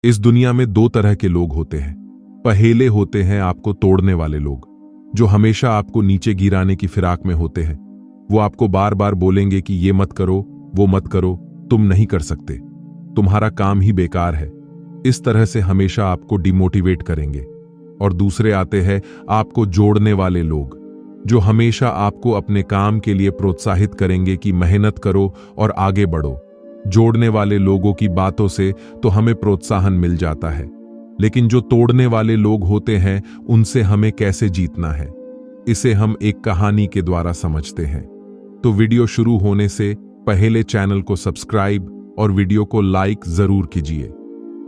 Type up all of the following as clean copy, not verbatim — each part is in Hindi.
इस दुनिया में दो तरह के लोग होते हैं। पहले होते हैं आपको तोड़ने वाले लोग, जो हमेशा आपको नीचे गिराने की फिराक में होते हैं। वो आपको बार बार बोलेंगे कि ये मत करो, वो मत करो, तुम नहीं कर सकते, तुम्हारा काम ही बेकार है। इस तरह से हमेशा आपको डिमोटिवेट करेंगे। और दूसरे आते हैं आपको जोड़ने वाले लोग, जो हमेशा आपको अपने काम के लिए प्रोत्साहित करेंगे कि मेहनत करो और आगे बढ़ो। जोड़ने वाले लोगों की बातों से तो हमें प्रोत्साहन मिल जाता है, लेकिन जो तोड़ने वाले लोग होते हैं उनसे हमें कैसे जीतना है, इसे हम एक कहानी के द्वारा समझते हैं। तो वीडियो शुरू होने से पहले चैनल को सब्सक्राइब और वीडियो को लाइक जरूर कीजिए।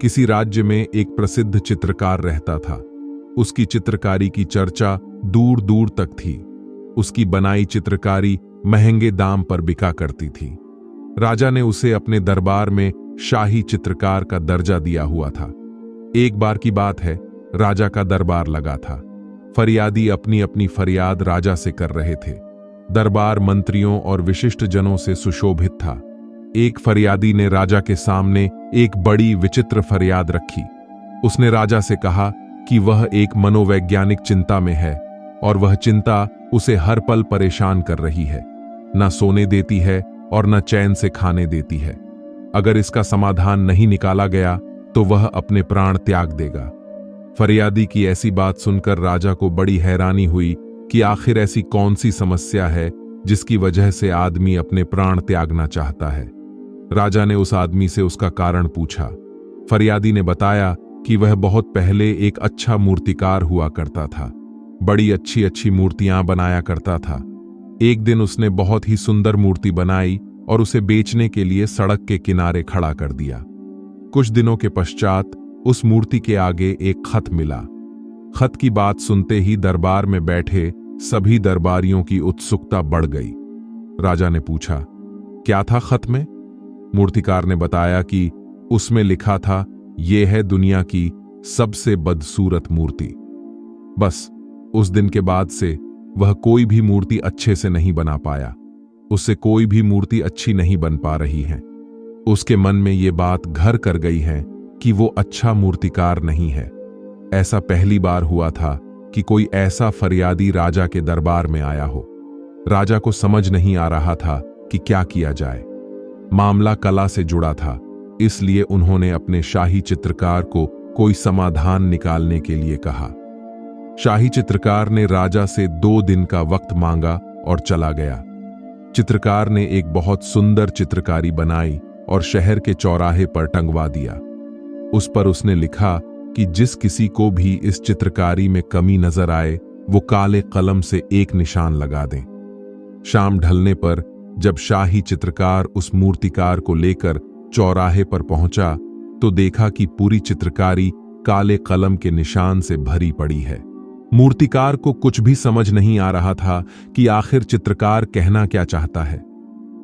किसी राज्य में एक प्रसिद्ध चित्रकार रहता था। उसकी चित्रकारी की चर्चा दूर दूर तक थी। उसकी बनाई चित्रकारी महंगे दाम पर बिका करती थी। राजा ने उसे अपने दरबार में शाही चित्रकार का दर्जा दिया हुआ था। एक बार की बात है, राजा का दरबार लगा था। फरियादी अपनी अपनी फरियाद राजा से कर रहे थे। दरबार मंत्रियों और विशिष्ट जनों से सुशोभित था। एक फरियादी ने राजा के सामने एक बड़ी विचित्र फरियाद रखी। उसने राजा से कहा कि वह एक मनोवैज्ञानिक चिंता में है और वह चिंता उसे हर पल परेशान कर रही है। न सोने देती है और न चैन से खाने देती है। अगर इसका समाधान नहीं निकाला गया तो वह अपने प्राण त्याग देगा। फरियादी की ऐसी बात सुनकर राजा को बड़ी हैरानी हुई कि आखिर ऐसी कौन सी समस्या है जिसकी वजह से आदमी अपने प्राण त्यागना चाहता है। राजा ने उस आदमी से उसका कारण पूछा। फरियादी ने बताया कि वह बहुत पहले एक अच्छा मूर्तिकार हुआ करता था। बड़ी अच्छी अच्छी मूर्तियां बनाया करता था। एक दिन उसने बहुत ही सुंदर मूर्ति बनाई और उसे बेचने के लिए सड़क के किनारे खड़ा कर दिया। कुछ दिनों के पश्चात उस मूर्ति के आगे एक खत मिला। खत की बात सुनते ही दरबार में बैठे सभी दरबारियों की उत्सुकता बढ़ गई। राजा ने पूछा, क्या था खत में? मूर्तिकार ने बताया कि उसमें लिखा था, यह है दुनिया की सबसे बदसूरत मूर्ति। बस उस दिन के बाद से वह कोई भी मूर्ति अच्छे से नहीं बना पाया। उससे कोई भी मूर्ति अच्छी नहीं बन पा रही है। उसके मन में ये बात घर कर गई है कि वो अच्छा मूर्तिकार नहीं है। ऐसा पहली बार हुआ था कि कोई ऐसा फरियादी राजा के दरबार में आया हो। राजा को समझ नहीं आ रहा था कि क्या किया जाए। मामला कला से जुड़ा था, इसलिए उन्होंने अपने शाही चित्रकार को कोई समाधान निकालने के लिए कहा। शाही चित्रकार ने राजा से 2 दिन का वक्त मांगा और चला गया। चित्रकार ने एक बहुत सुंदर चित्रकारी बनाई और शहर के चौराहे पर टंगवा दिया। उस पर उसने लिखा कि जिस किसी को भी इस चित्रकारी में कमी नजर आए वो काले कलम से एक निशान लगा दें। शाम ढलने पर जब शाही चित्रकार उस मूर्तिकार को लेकर चौराहे पर पहुंचा तो देखा कि पूरी चित्रकारी काले कलम के निशान से भरी पड़ी है। मूर्तिकार को कुछ भी समझ नहीं आ रहा था कि आखिर चित्रकार कहना क्या चाहता है।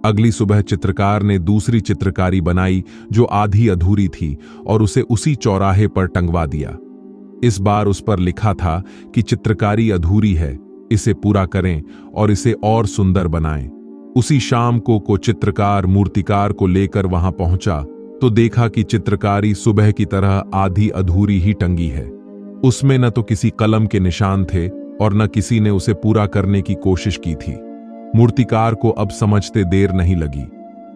अगली सुबह चित्रकार ने दूसरी चित्रकारी बनाई जो आधी अधूरी थी और उसे उसी चौराहे पर टंगवा दिया। इस बार उस पर लिखा था कि चित्रकारी अधूरी है, इसे पूरा करें और इसे और सुंदर बनाएं। उसी शाम को चित्रकार मूर्तिकार को लेकर वहां पहुंचा तो देखा कि चित्रकारी सुबह की तरह आधी अधूरी ही टंगी है। उसमें न तो किसी कलम के निशान थे और न किसी ने उसे पूरा करने की कोशिश की थी। मूर्तिकार को अब समझते देर नहीं लगी।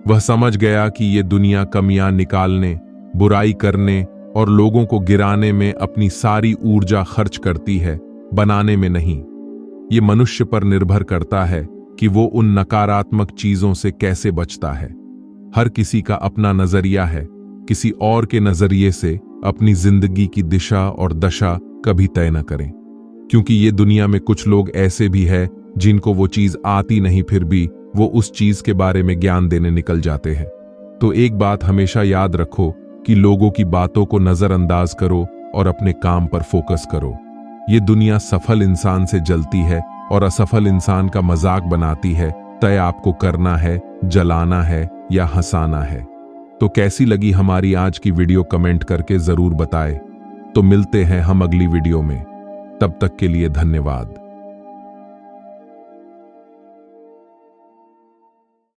वह समझ गया कि ये दुनिया कमियां निकालने, बुराई करने और लोगों को गिराने में अपनी सारी ऊर्जा खर्च करती है, बनाने में नहीं। ये मनुष्य पर निर्भर करता है कि वो उन नकारात्मक चीजों से कैसे बचता है। हर किसी का अपना नजरिया है। किसी और के नजरिए से अपनी जिंदगी की दिशा और दशा कभी तय न करें, क्योंकि ये दुनिया में कुछ लोग ऐसे भी हैं जिनको वो चीज आती नहीं फिर भी वो उस चीज के बारे में ज्ञान देने निकल जाते हैं। तो एक बात हमेशा याद रखो कि लोगों की बातों को नजरअंदाज करो और अपने काम पर फोकस करो। ये दुनिया सफल इंसान से जलती है और असफल इंसान का मजाक बनाती है। तय आपको करना है, जलाना है या हंसाना है। तो कैसी लगी हमारी आज की वीडियो कमेंट करके जरूर बताएं। तो मिलते हैं हम अगली वीडियो में। तब तक के लिए धन्यवाद।